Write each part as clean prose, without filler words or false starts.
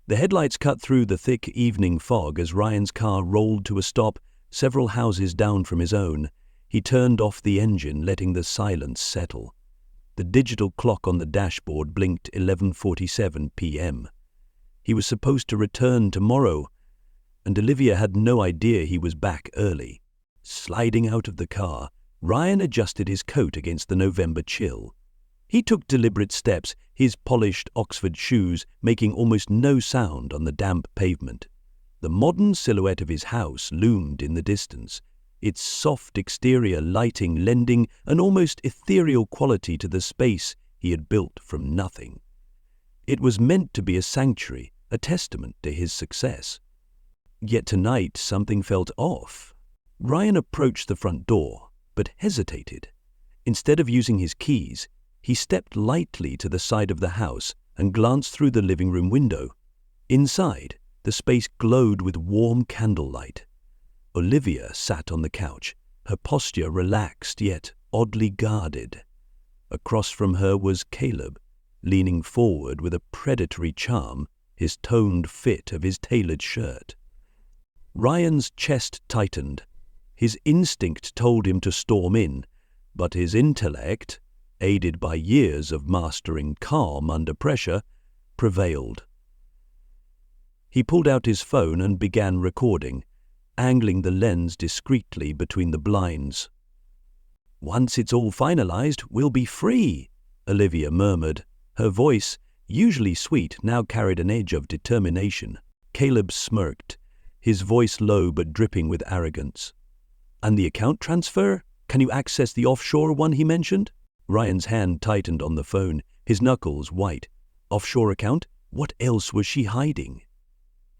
The headlights cut through the thick evening fog as Ryan's car rolled to a stop several houses down from his own. He turned off the engine, letting the silence settle. The digital clock on the dashboard blinked 11:47 p.m. He was supposed to return tomorrow, and Olivia had no idea he was back early. Sliding out of the car, Ryan adjusted his coat against the November chill. He took deliberate steps, his polished Oxford shoes making almost no sound on the damp pavement. The modern silhouette of his house loomed in the distance, its soft exterior lighting lending an almost ethereal quality to the space he had built from nothing. It was meant to be a sanctuary, a testament to his success. Yet tonight something felt off. Ryan approached the front door, but hesitated. Instead of using his keys, he stepped lightly to the side of the house and glanced through the living room window. Inside, the space glowed with warm candlelight. Olivia sat on the couch, her posture relaxed yet oddly guarded. Across from her was Caleb, leaning forward with a predatory charm, his toned fit of his tailored shirt. Ryan's chest tightened. His instinct told him to storm in, but his intellect, aided by years of mastering calm under pressure, prevailed. He pulled out his phone and began recording, angling the lens discreetly between the blinds. "Once it's all finalized, we'll be free," Olivia murmured. Her voice, usually sweet, now carried an edge of determination. Caleb smirked, his voice low but dripping with arrogance. "And the account transfer? Can you access the offshore one he mentioned?" Ryan's hand tightened on the phone, his knuckles white. Offshore account? What else was she hiding?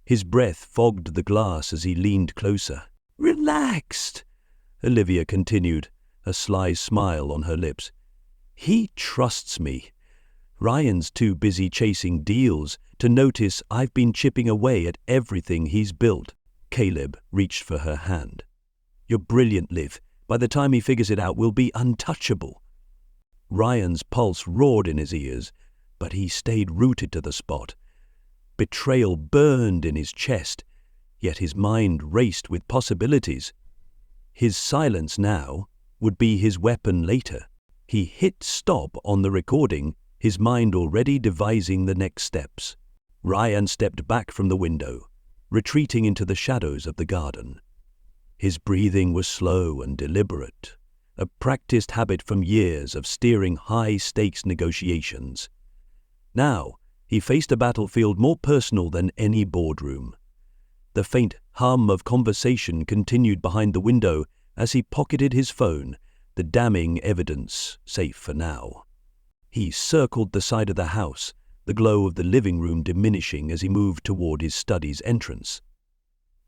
His breath fogged the glass as he leaned closer. "Relaxed," Olivia continued, a sly smile on her lips. "He trusts me. Ryan's too busy chasing deals to notice I've been chipping away at everything he's built." Caleb reached for her hand. "You're brilliant, Liv. By the time he figures it out, we'll be untouchable." Ryan's pulse roared in his ears, but he stayed rooted to the spot. Betrayal burned in his chest, yet his mind raced with possibilities. His silence now would be his weapon later. He hit stop on the recording, his mind already devising the next steps. Ryan stepped back from the window, retreating into the shadows of the garden. His breathing was slow and deliberate, a practiced habit from years of steering high-stakes negotiations. Now, he faced a battlefield more personal than any boardroom. The faint hum of conversation continued behind the window as he pocketed his phone, the damning evidence safe for now. He circled the side of the house, the glow of the living room diminishing as he moved toward his study's entrance.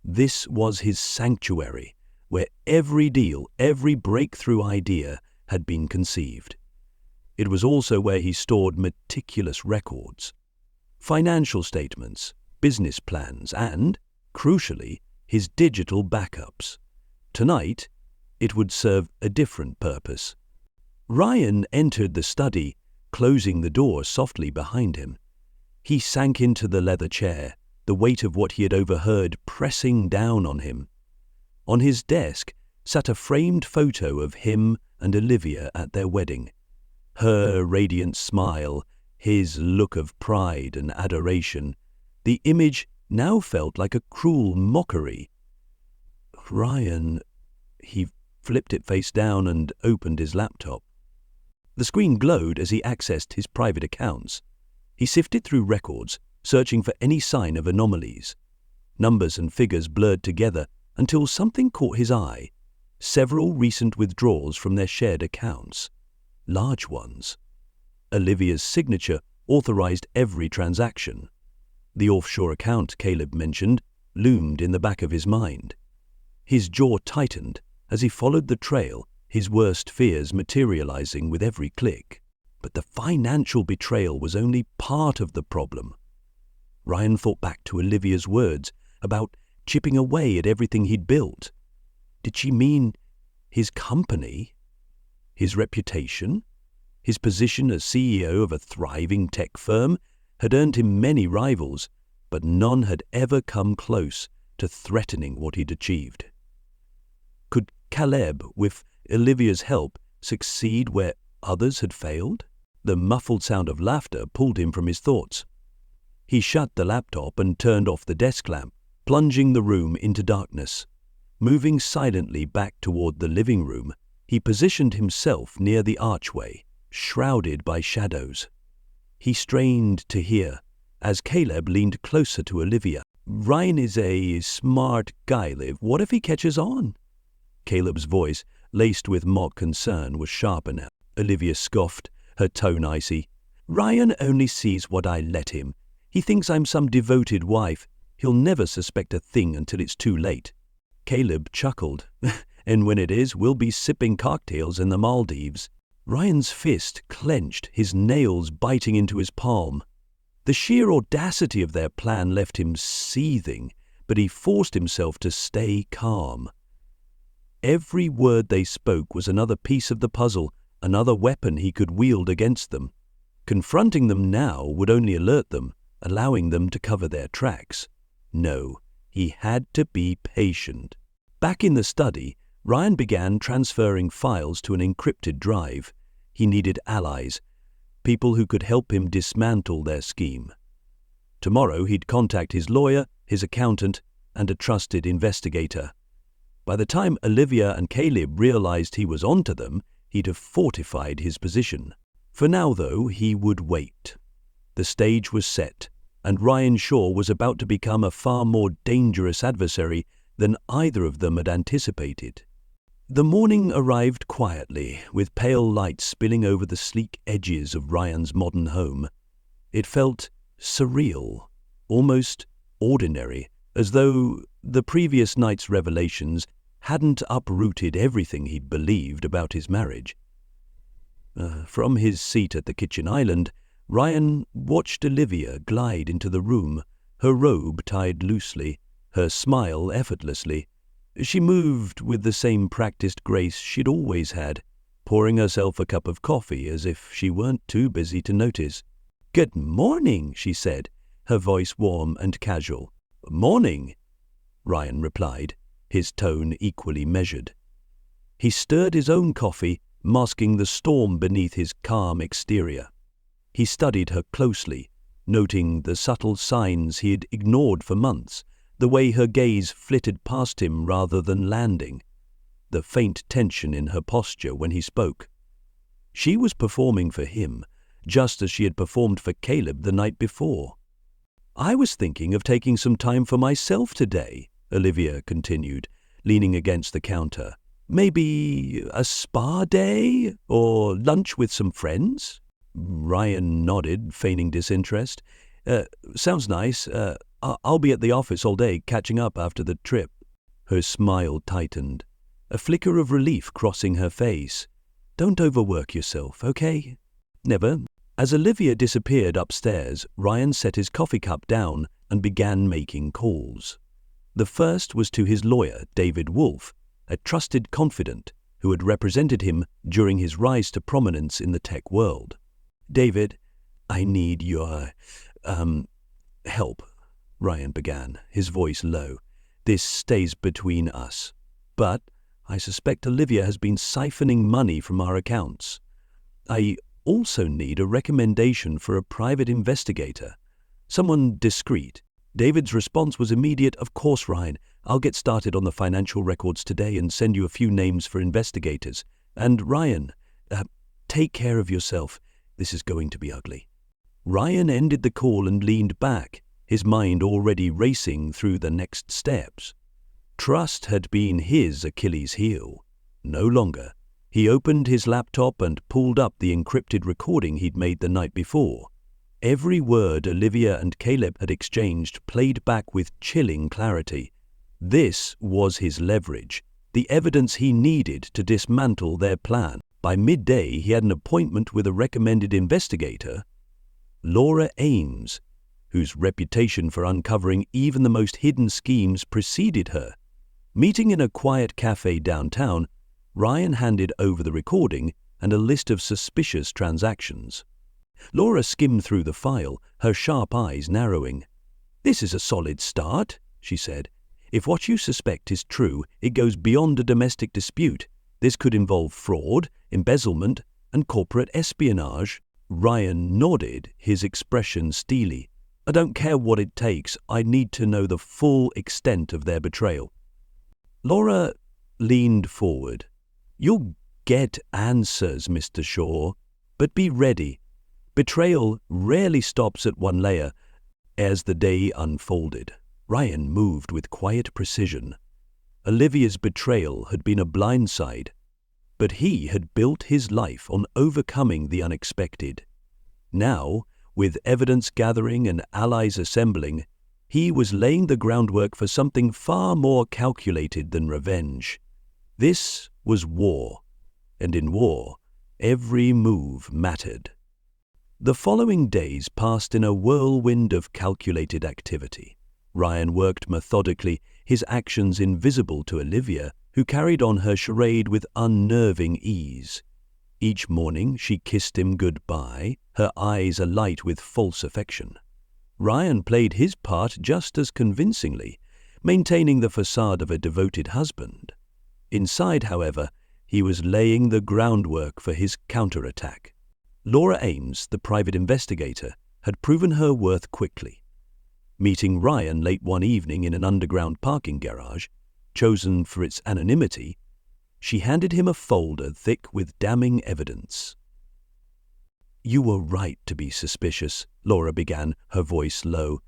This was his sanctuary, where every deal, every breakthrough idea had been conceived. It was also where he stored meticulous records, financial statements, business plans, and, crucially, his digital backups. Tonight, it would serve a different purpose. Ryan entered the study, closing the door softly behind him. He sank into the leather chair, the weight of what he had overheard pressing down on him. On his desk sat a framed photo of him and Olivia at their wedding. Her radiant smile, his look of pride and adoration. The image now felt like a cruel mockery. "Ryan," he flipped it face down and opened his laptop. The screen glowed as he accessed his private accounts. He sifted through records, searching for any sign of anomalies. Numbers and figures blurred together until something caught his eye. Several recent withdrawals from their shared accounts. Large ones. Olivia's signature authorized every transaction. The offshore account Caleb mentioned loomed in the back of his mind. His jaw tightened as he followed the trail, his worst fears materializing with every click. But the financial betrayal was only part of the problem. Ryan thought back to Olivia's words about chipping away at everything he'd built. Did she mean his company? His reputation? His position as CEO of a thriving tech firm had earned him many rivals, but none had ever come close to threatening what he'd achieved. Could Caleb, with Olivia's help, succeed where others had failed? The muffled sound of laughter pulled him from his thoughts. He shut the laptop and turned off the desk lamp, plunging the room into darkness. Moving silently back toward the living room, he positioned himself near the archway, shrouded by shadows. He strained to hear, as Caleb leaned closer to Olivia. "Ryan is a smart guy, Liv. What if he catches on?" Caleb's voice, laced with mock concern, was sharper now. Olivia scoffed, her tone icy. "Ryan only sees what I let him. He thinks I'm some devoted wife. He'll never suspect a thing until it's too late." Caleb chuckled. "And when it is, we'll be sipping cocktails in the Maldives." Ryan's fist clenched, his nails biting into his palm. The sheer audacity of their plan left him seething, but he forced himself to stay calm. Every word they spoke was another piece of the puzzle, another weapon he could wield against them. Confronting them now would only alert them, allowing them to cover their tracks. No, he had to be patient. Back in the study, Ryan began transferring files to an encrypted drive. He needed allies, people who could help him dismantle their scheme. Tomorrow he'd contact his lawyer, his accountant, and a trusted investigator. By the time Olivia and Caleb realized he was onto them, he'd have fortified his position. For now, though, he would wait. The stage was set, and Ryan Shaw was about to become a far more dangerous adversary than either of them had anticipated. The morning arrived quietly, with pale light spilling over the sleek edges of Ryan's modern home. It felt surreal, almost ordinary, as though the previous night's revelations hadn't uprooted everything he'd believed about his marriage. From his seat at the kitchen island, Ryan watched Olivia glide into the room, her robe tied loosely, her smile effortlessly. She moved with the same practiced grace she'd always had, pouring herself a cup of coffee as if she weren't too busy to notice. "Good morning," she said, her voice warm and casual. "Morning," Ryan replied, his tone equally measured. He stirred his own coffee, masking the storm beneath his calm exterior. He studied her closely, noting the subtle signs he had ignored for months, the way her gaze flitted past him rather than landing, the faint tension in her posture when he spoke. She was performing for him, just as she had performed for Caleb the night before. "I was thinking of taking some time for myself today," Olivia continued, leaning against the counter. "Maybe a spa day, or lunch with some friends?" Ryan nodded, feigning disinterest. Sounds nice. I'll be at the office all day, catching up after the trip." Her smile tightened, a flicker of relief crossing her face. "Don't overwork yourself, okay?" "Never." As Olivia disappeared upstairs, Ryan set his coffee cup down and began making calls. The first was to his lawyer, David Wolfe, a trusted confidant who had represented him during his rise to prominence in the tech world. "David, I need your, help," Ryan began, his voice low. "This stays between us, but I suspect Olivia has been siphoning money from our accounts. I also need a recommendation for a private investigator, someone discreet." David's response was immediate. "Of course, Ryan. I'll get started on the financial records today and send you a few names for investigators. And Ryan, take care of yourself. This is going to be ugly." Ryan ended the call and leaned back, his mind already racing through the next steps. Trust had been his Achilles heel. No longer. He opened his laptop and pulled up the encrypted recording he'd made the night before. Every word Olivia and Caleb had exchanged played back with chilling clarity. This was his leverage, the evidence he needed to dismantle their plan. By midday, he had an appointment with a recommended investigator, Laura Ames, whose reputation for uncovering even the most hidden schemes preceded her. Meeting in a quiet cafe downtown, Ryan handed over the recording and a list of suspicious transactions. Laura skimmed through the file, her sharp eyes narrowing. "This is a solid start," she said. "If what you suspect is true, it goes beyond a domestic dispute. This could involve fraud, embezzlement, and corporate espionage." Ryan nodded, his expression steely. "I don't care what it takes. I need to know the full extent of their betrayal." Laura leaned forward. "You'll get answers, Mr. Shaw, but be ready. Betrayal rarely stops at one layer." As the day unfolded, Ryan moved with quiet precision. Olivia's betrayal had been a blindside, but he had built his life on overcoming the unexpected. Now, with evidence gathering and allies assembling, he was laying the groundwork for something far more calculated than revenge. This was war, and in war, every move mattered. The following days passed in a whirlwind of calculated activity. Ryan worked methodically, his actions invisible to Olivia, who carried on her charade with unnerving ease. Each morning she kissed him goodbye, her eyes alight with false affection. Ryan played his part just as convincingly, maintaining the facade of a devoted husband. Inside, however, he was laying the groundwork for his counterattack. Laura Ames, the private investigator, had proven her worth quickly. Meeting Ryan late one evening in an underground parking garage, chosen for its anonymity, she handed him a folder thick with damning evidence. "You were right to be suspicious," Laura began, her voice low.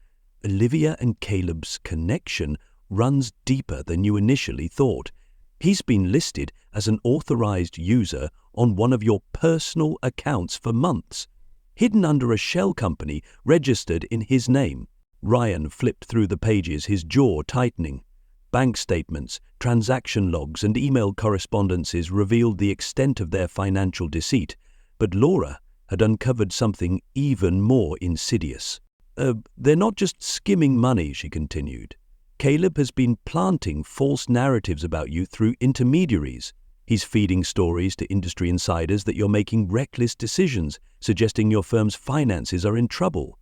"Olivia and Caleb's connection runs deeper than you initially thought. He's been listed as an authorized user on one of your personal accounts for months, hidden under a shell company registered in his name." Ryan flipped through the pages, his jaw tightening. Bank statements, transaction logs, and email correspondences revealed the extent of their financial deceit, but Laura had uncovered something even more insidious. "They're not just skimming money," she continued. "Caleb has been planting false narratives about you through intermediaries. He's feeding stories to industry insiders that you're making reckless decisions, suggesting your firm's finances are in trouble."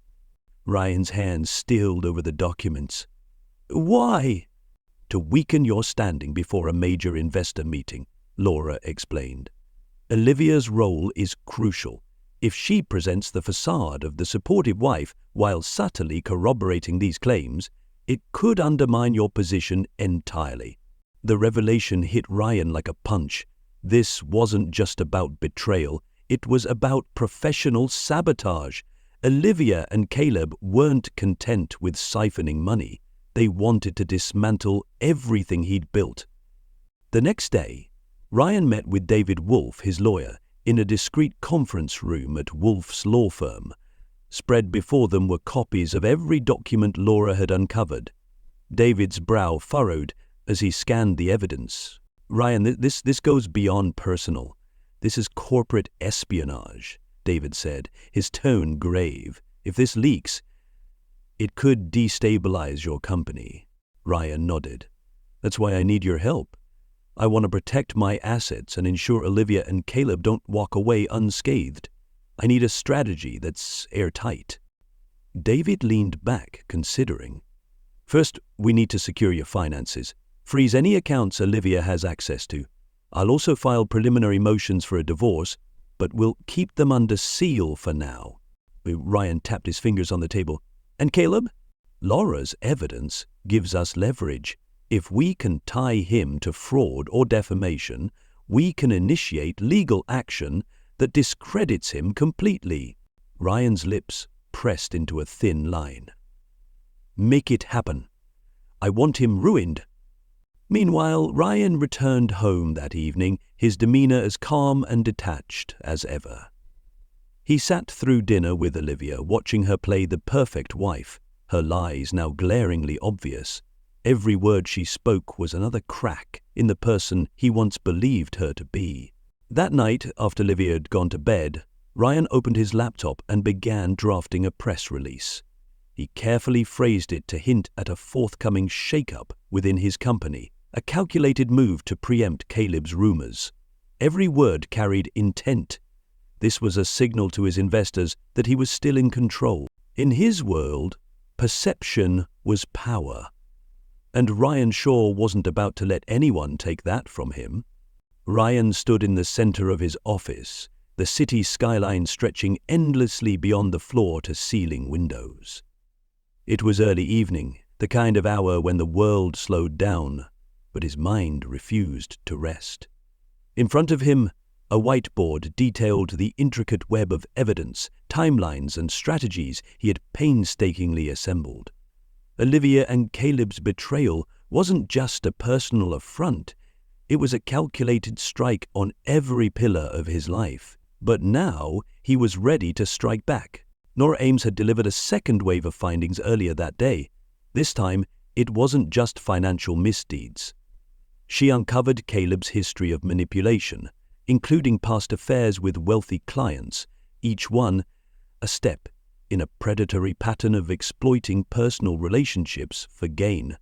Ryan's hands stilled over the documents. "Why?" "To weaken your standing before a major investor meeting," Laura explained. "Olivia's role is crucial. If she presents the facade of the supportive wife while subtly corroborating these claims, it could undermine your position entirely." The revelation hit Ryan like a punch. This wasn't just about betrayal, it was about professional sabotage. Olivia and Caleb weren't content with siphoning money. They wanted to dismantle everything he'd built. The next day, Ryan met with David Wolf, his lawyer, in a discreet conference room at Wolf's law firm. Spread before them were copies of every document Laura had uncovered. David's brow furrowed as he scanned the evidence. "Ryan, this goes beyond personal. This is corporate espionage," David said, his tone grave. "If this leaks, it could destabilize your company." Ryan nodded. "That's why I need your help. I want to protect my assets and ensure Olivia and Caleb don't walk away unscathed. I need a strategy that's airtight." David leaned back, considering. "First, we need to secure your finances. Freeze any accounts Olivia has access to. I'll also file preliminary motions for a divorce, but we'll keep them under seal for now." Ryan tapped his fingers on the table. "And Caleb? Laura's evidence gives us leverage. If we can tie him to fraud or defamation, we can initiate legal action that discredits him completely." Ryan's lips pressed into a thin line. "Make it happen. I want him ruined." Meanwhile, Ryan returned home that evening, his demeanor as calm and detached as ever. He sat through dinner with Olivia, watching her play the perfect wife, her lies now glaringly obvious. Every word she spoke was another crack in the person he once believed her to be. That night, after Olivia had gone to bed, Ryan opened his laptop and began drafting a press release. He carefully phrased it to hint at a forthcoming shake-up within his company, a calculated move to preempt Caleb's rumors. Every word carried intent. This was a signal to his investors that he was still in control. In his world, Perception was power. And Ryan Shaw wasn't about to let anyone take that from him. Ryan stood in the center of his office, the city skyline stretching endlessly beyond the floor-to-ceiling windows. It was early evening, the kind of hour when the world slowed down, but his mind refused to rest. In front of him, a whiteboard detailed the intricate web of evidence, timelines, and strategies he had painstakingly assembled. Olivia and Caleb's betrayal wasn't just a personal affront, it was a calculated strike on every pillar of his life. But now he was ready to strike back. Nora Ames had delivered a second wave of findings earlier that day. This time, it wasn't just financial misdeeds. She uncovered Caleb's history of manipulation, including past affairs with wealthy clients, each one a step in a predatory pattern of exploiting personal relationships for gain.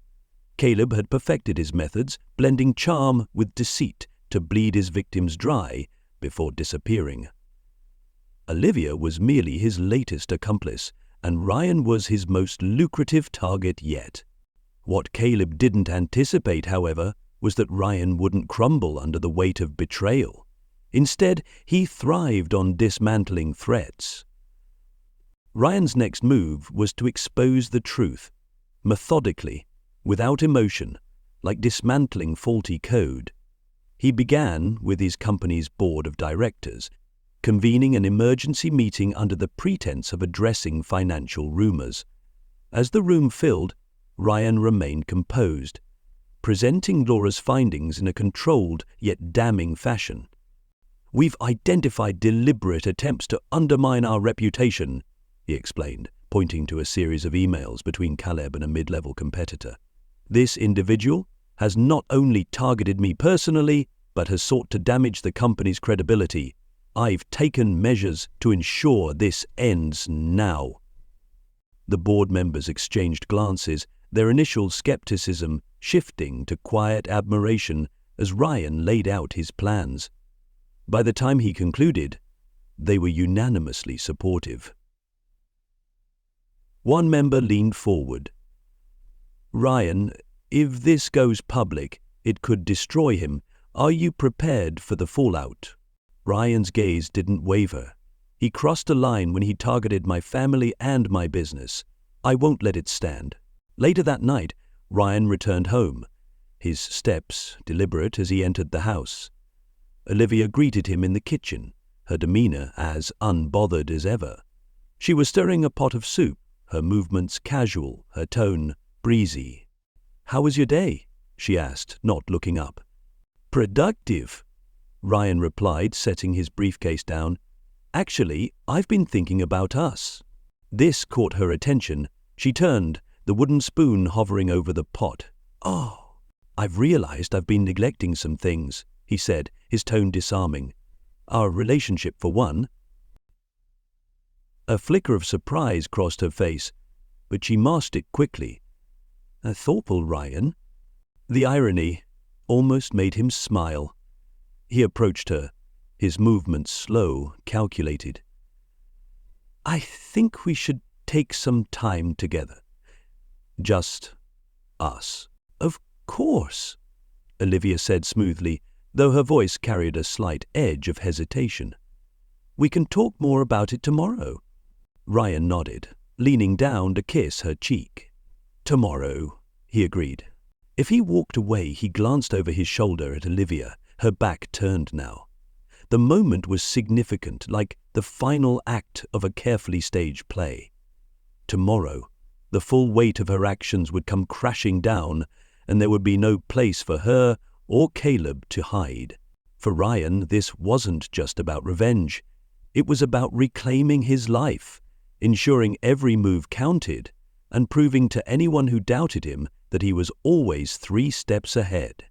Caleb had perfected his methods, blending charm with deceit to bleed his victims dry before disappearing. Olivia was merely his latest accomplice, and Ryan was his most lucrative target yet. What Caleb didn't anticipate, however, was that Ryan wouldn't crumble under the weight of betrayal. Instead, he thrived on dismantling threats. Ryan's next move was to expose the truth, methodically, without emotion, like dismantling faulty code. He began with his company's board of directors, convening an emergency meeting under the pretense of addressing financial rumors. As the room filled, Ryan remained composed, presenting Laura's findings in a controlled yet damning fashion. "We've identified deliberate attempts to undermine our reputation," he explained, pointing to a series of emails between Caleb and a mid-level competitor. "This individual has not only targeted me personally, but has sought to damage the company's credibility. I've taken measures to ensure this ends now." The board members exchanged glances, their initial skepticism shifting to quiet admiration as Ryan laid out his plans. By the time he concluded, they were unanimously supportive. One member leaned forward. "Ryan, if this goes public, it could destroy him. Are you prepared for the fallout?" Ryan's gaze didn't waver. "He crossed a line when he targeted my family and my business. I won't let it stand." Later that night, Ryan returned home, his steps deliberate as he entered the house. Olivia greeted him in the kitchen, her demeanor as unbothered as ever. She was stirring a pot of soup, her movements casual, her tone breezy. "How was your day?" she asked, not looking up. "Productive," Ryan replied, setting his briefcase down. "Actually, I've been thinking about us." This caught her attention. She turned, the wooden spoon hovering over the pot. "Oh, I've realized I've been neglecting some things," he said, his tone disarming. "Our relationship, for one." A flicker of surprise crossed her face, but she masked it quickly. A thoughtful Ryan. The irony almost made him smile. He approached her, his movements slow, calculated. "I think we should take some time together. Just us." "Of course," Olivia said smoothly, though her voice carried a slight edge of hesitation. "We can talk more about it tomorrow." Ryan nodded, leaning down to kiss her cheek. "Tomorrow," he agreed. If he walked away, he glanced over his shoulder at Olivia, her back turned now. The moment was significant, like the final act of a carefully staged play. Tomorrow, the full weight of her actions would come crashing down, and there would be no place for her or Caleb to hide. For Ryan, this wasn't just about revenge. It was about reclaiming his life, ensuring every move counted, and proving to anyone who doubted him that he was always 3 steps ahead.